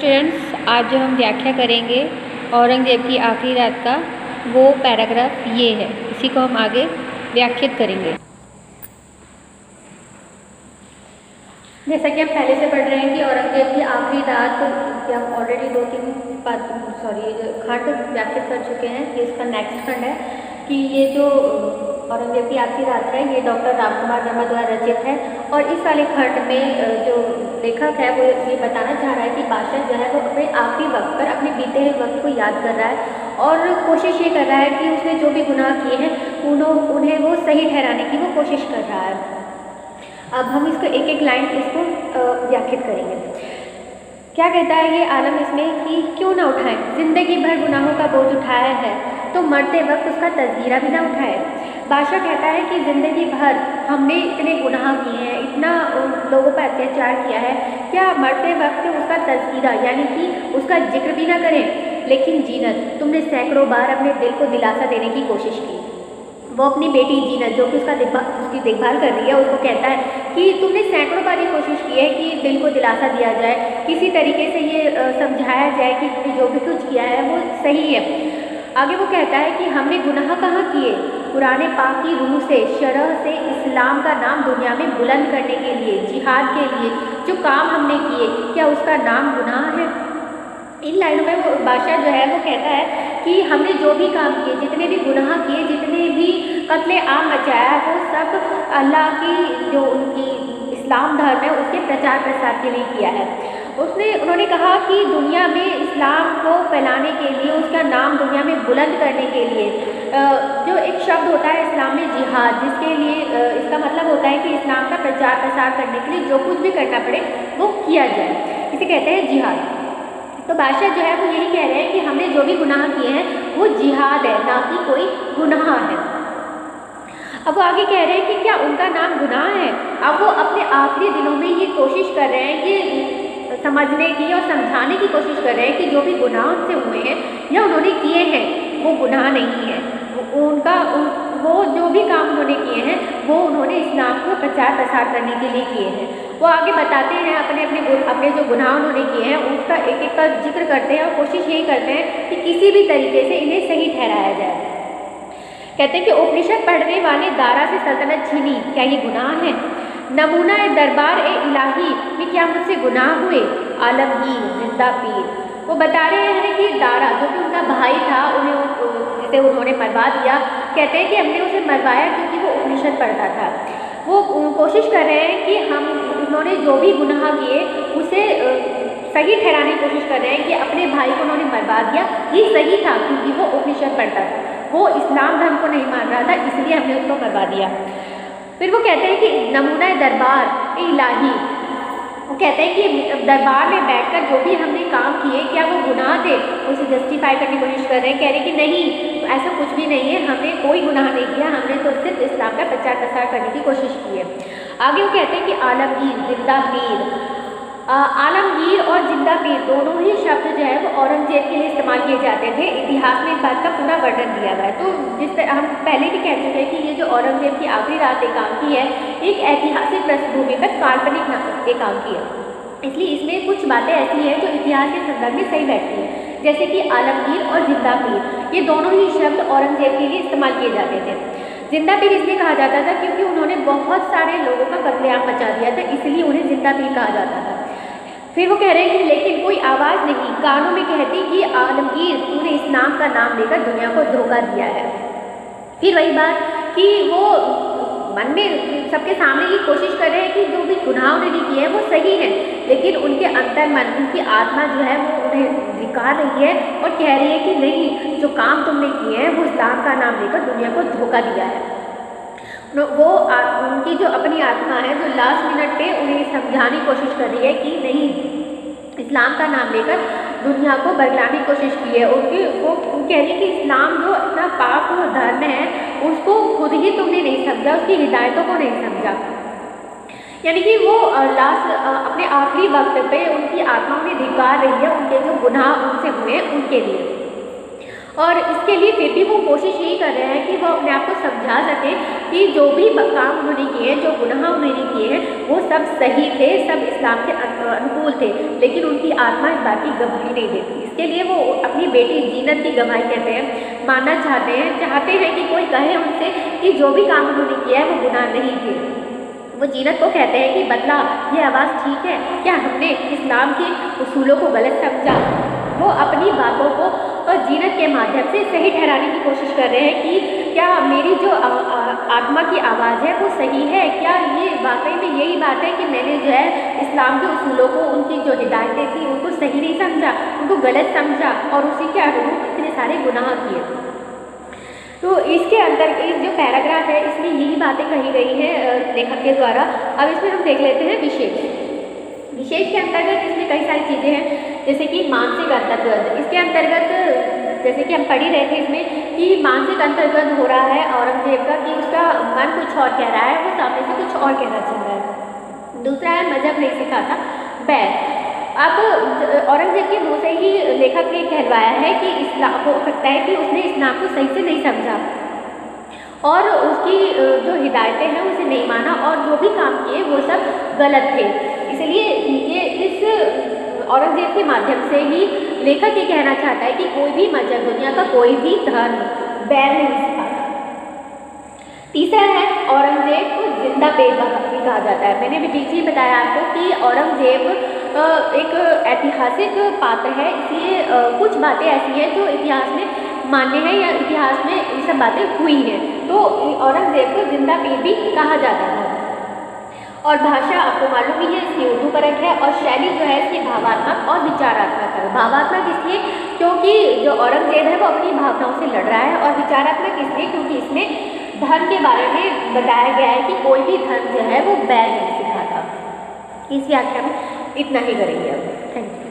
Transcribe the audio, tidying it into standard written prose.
Students, आज जो हम व्याख्या करेंगे औरंगजेब की आखिरी रात का, वो पैराग्राफ ये है। इसी को हम आगे व्याख्यात करेंगे। जैसा कि हम पहले से पढ़ रहे हैं कि औरंगजेब की आखिरी रात कि हम ऑलरेडी 2-3 खंड व्याख्यात कर चुके हैं। ये इसका नेक्स्ट खंड है कि ये जो औरंगजेब की आखिरी रात है ये डॉक्टर रामकुमार वर्मा द्वारा रचित है। और इस वाले खंड में जो लेखक है वो ये बताना चाह रहा है कि बादशाह जो है वो अपने आखिरी वक्त पर अपने बीते हुए वक्त को याद कर रहा है और कोशिश ये कर रहा है कि उसने जो भी गुनाह किए हैं उन्हें वो सही ठहराने की वो कोशिश कर रहा है। अब हम इसको एक एक लाइन इसको व्याख्यात करेंगे। क्या कहता है ये आलम इसमें कि क्यों ना उठाएं, जिंदगी भर गुनाहों का बोझ उठाया है तो मरते वक्त उसका तज़किरा भी ना उठाए। बादशाह कहता है कि ज़िंदगी भर हमने इतने गुनाह किए हैं, इतना लोगों पर अत्याचार किया है, क्या मरते वक्त उसका तज़किरा यानी कि उसका जिक्र भी ना करें। लेकिन जीनत, तुमने सैकड़ों बार अपने दिल को दिलासा देने की कोशिश की। वो अपनी बेटी जीनत जो कि उसकी देखभाल कर रही है उसको कहता है कि तुमने सैकड़ों बार ये कोशिश की है कि दिल को दिलासा दिया जाए, किसी तरीके से ये समझाया जाए कि तुमने जो भी कुछ किया है वो सही है। आगे वो कहता है कि हमने गुनाह कहाँ किए, कुरान पाक की रूह से शरह से इस्लाम का नाम दुनिया में बुलंद करने के लिए, जिहाद के लिए जो काम हमने किए, क्या उसका नाम गुनाह है। इन लाइनों में वो बादशाह जो है वो कहता है कि हमने जो भी काम किए, जितने भी गुनाह किए, जितने भी कत्ले आम मचाया, वो सब अल्लाह की जो उनकी इस्लाम धर्म है उसके प्रचार प्रसार के लिए किया है। उन्होंने कहा कि दुनिया में इस्लाम को फैलाने के लिए, उसका नाम दुनिया में बुलंद करने के लिए जो एक शब्द होता है इस्लाम में जिहाद, जिसके लिए इसका मतलब होता है कि इस्लाम का प्रचार प्रसार करने के लिए जो कुछ भी करना पड़े वो किया जाए, इसे कहते हैं जिहाद। तो बादशाह जो है वो यही कह रहे हैं कि हमने जो भी गुनाह किए हैं वो जिहाद है, ना कि कोई गुनाह है। अब वो आगे कह रहे हैं कि क्या उनका नाम गुनाह है। अब वो अपने आखिरी दिनों में ये कोशिश कर रहे हैं, ये समझने की और समझाने की कोशिश कर रहे हैं कि जो भी गुनाह उनसे हुए हैं या उन्होंने किए हैं वो गुनाह नहीं है। वो जो भी काम उन्होंने किए हैं वो उन्होंने इस्लाम को प्रचार प्रसार करने के लिए किए हैं। वो आगे बताते हैं अपने जो गुनाह उन्होंने किए हैं उसका एक एक का जिक्र करते हैं और कोशिश यही करते हैं कि किसी भी तरीके से इन्हें सही ठहराया जाए। कहते हैं कि उपनिषद पढ़ने वाले दारा से सल्तनत छीनी, क्या ये गुनाह है। नमूना दरबार ए इलाही में क्या मुझसे गुनाह हुए। आलमगीर जिंदा पीर, वो बता रहे हैं कि दारा जो कि उनका भाई था, जिसे उन्होंने मरवा दिया, कहते हैं कि हमने उसे मरवाया क्योंकि वो उपनिषद पढ़ता था। वो कोशिश कर रहे हैं कि उन्होंने जो भी गुनाह किए उसे सही ठहराने की कोशिश कर रहे हैं कि अपने भाई को उन्होंने मरवा दिया, ये सही था क्योंकि वो उपनिषद पढ़ता था, वो इस्लाम धर्म को नहीं मान रहा था, इसलिए हमने उसको मरवा दिया। फिर वो कहते हैं कि नमूना दरबार इलाही, वो कहते हैं कि दरबार में बैठकर जो भी हमने काम किए क्या वो गुनाह थे, उसे जस्टिफाई करने की कोशिश कर रहे हैं। कह रहे हैं कि नहीं, ऐसा कुछ भी नहीं है, हमने कोई गुनाह नहीं किया, हमने तो सिर्फ इस्लाम का प्रचार प्रसार करने की कोशिश की है। आगे वो कहते हैं कि आलमगीर जिंदा पीर, आलमगीर और जिंदा पीर दोनों ही शब्द जो है वो औरंगजेब के लिए इस्तेमाल किए जाते थे। इतिहास में इस बात का पूरा वर्णन दिया गया है। तो हम पहले भी कह चुके हैं कि ये जो औरंगजेब की आखिरी रात एकांकी है एक ऐतिहासिक पृष्ठभूमि पर काल्पनिक एकांकी है, इसलिए इसमें कुछ बातें ऐसी हैं जो इतिहास के संदर्भ में सही बैठती हैं, जैसे कि आलमगीर और जिंदा पीर, ये दोनों ही शब्द औरंगजेब के लिए इस्तेमाल किए जाते थे। जिंदा पीर इसलिए कहा जाता था क्योंकि उन्होंने बहुत सारे लोगों का कत्लेआम मचा दिया था, इसलिए उन्हें जिंदा पीर कहा जाता था। फिर वो कह रहे हैं कि लेकिन कोई आवाज़ नहीं कानों में कहती कि आलमगीर तूने इस्लाम का नाम लेकर दुनिया को धोखा दिया है। फिर वही बात कि वो मन में सबके सामने ये कोशिश कर रहे हैं कि जो भी गुनाह उन्होंने किए हैं वो सही है, लेकिन उनके अंतर मन, उनकी आत्मा जो है वो उन्हें धिक्कार रही है और कह रही है कि नहीं, जो काम तुमने किए हैं वो इस्लाम का नाम लेकर दुनिया को धोखा दिया है। वो उनकी जो अपनी आत्मा है जो लास्ट मिनट पे उन्हें समझाने की कोशिश कर रही है कि नहीं, इस्लाम का नाम लेकर दुनिया को बरगलाने की कोशिश की है। वो कह रही है कि इस्लाम जो इतना पाक धर्म है उसको खुद ही तुमने नहीं समझा, उसकी हिदायतों को नहीं समझा। यानी कि वो अपने आखिरी वक्त पे उनकी आत्मा उन्हें धिक्कार रही है, उनके जो गुनाह उनसे हुए उनके लिए। और इसके लिए फिर भी वो कोशिश यही कर रहे हैं कि वो अपने आप को समझा सकें कि जो भी काम उन्होंने किए हैं, जो गुनाह उन्होंने किए हैं, वो सब सही थे, सब इस्लाम के अनुकूल थे, लेकिन उनकी आत्मा इस बात की गवाही नहीं देती। इसके लिए वो अपनी बेटी जीनत की गवाही कहते हैं, मानना चाहते हैं कि कोई कहे उनसे कि जो भी काम उन्होंने किया है वो गुनाह नहीं थे। वो जीनत को कहते हैं कि बदला ये आवाज़ ठीक है क्या, हमने इस्लाम के उसूलों को गलत समझा। वो अपनी बातों को जीनत के माध्यम से सही ठहराने की कोशिश कर रहे हैं कि क्या मेरी जो आत्मा की आवाज़ है वो सही है, क्या ये वाकई में यही बात है कि मैंने जो है इस्लाम के उसूलों को, उनकी जो हिदायतें थी उनको सही नहीं समझा, उनको गलत समझा और उसी के अनुरूप इतने सारे गुनाह किए। तो इसके अंदर इस जो पैराग्राफ है इसमें यही बातें कही गई हैं लेखक के द्वारा। अब इसमें हम देख लेते हैं विशेष के अंतर्गत इसमें कई सारी चीज़ें हैं, जैसे कि मानसिक अंतर्गत। इसके अंतर्गत जैसे कि हम पढ़ ही रहे थे इसमें कि मानसिक अंतर्गत हो रहा है औरंगजेब का कि उसका मन कुछ और कह रहा है, वो सामने से कुछ और कहना चाह रहा है। दूसरा है मजहब नहीं सिखाता बैर। अब औरंगजेब के मुँह से ही लेखक ने कहलवाया है कि इस्लाम, हो सकता है कि उसने इस्लाम को सही से नहीं समझा और उसकी जो हिदायतें हैं उसे नहीं माना और जो भी काम किए वो सब गलत थे। इसलिए ये इस औरंगजेब के माध्यम से ही लेखक ये कहना चाहता है कि कोई भी मजहब, दुनिया का कोई भी धर्म बैर नहीं सिखाता। तीसरा है औरंगजेब को जिंदा बेद भी कहा जाता है। मैंने भी पीछे ही बताया आपको कि औरंगजेब एक ऐतिहासिक पात्र है, इसलिए कुछ बातें ऐसी हैं जो इतिहास में मान्य है या इतिहास में ये सब बातें हुई हैं, तो औरंगजेब को जिंदा पीर भी कहा जाता था। और भाषा आपको मालूम ही है, इसकी उर्दू परक है और शैली जो है इसकी भावात्मक और विचारात्मक है। भावात्मक इसलिए क्योंकि जो औरंगजेब है वो अपनी भावनाओं से लड़ रहा है और विचारात्मक इसलिए क्योंकि इसमें धर्म के बारे में बताया गया है कि कोई भी धर्म जो है वो बैर नहीं सिखाता। इस व्याख्या में इतना ही करेंगे अब। Thank you.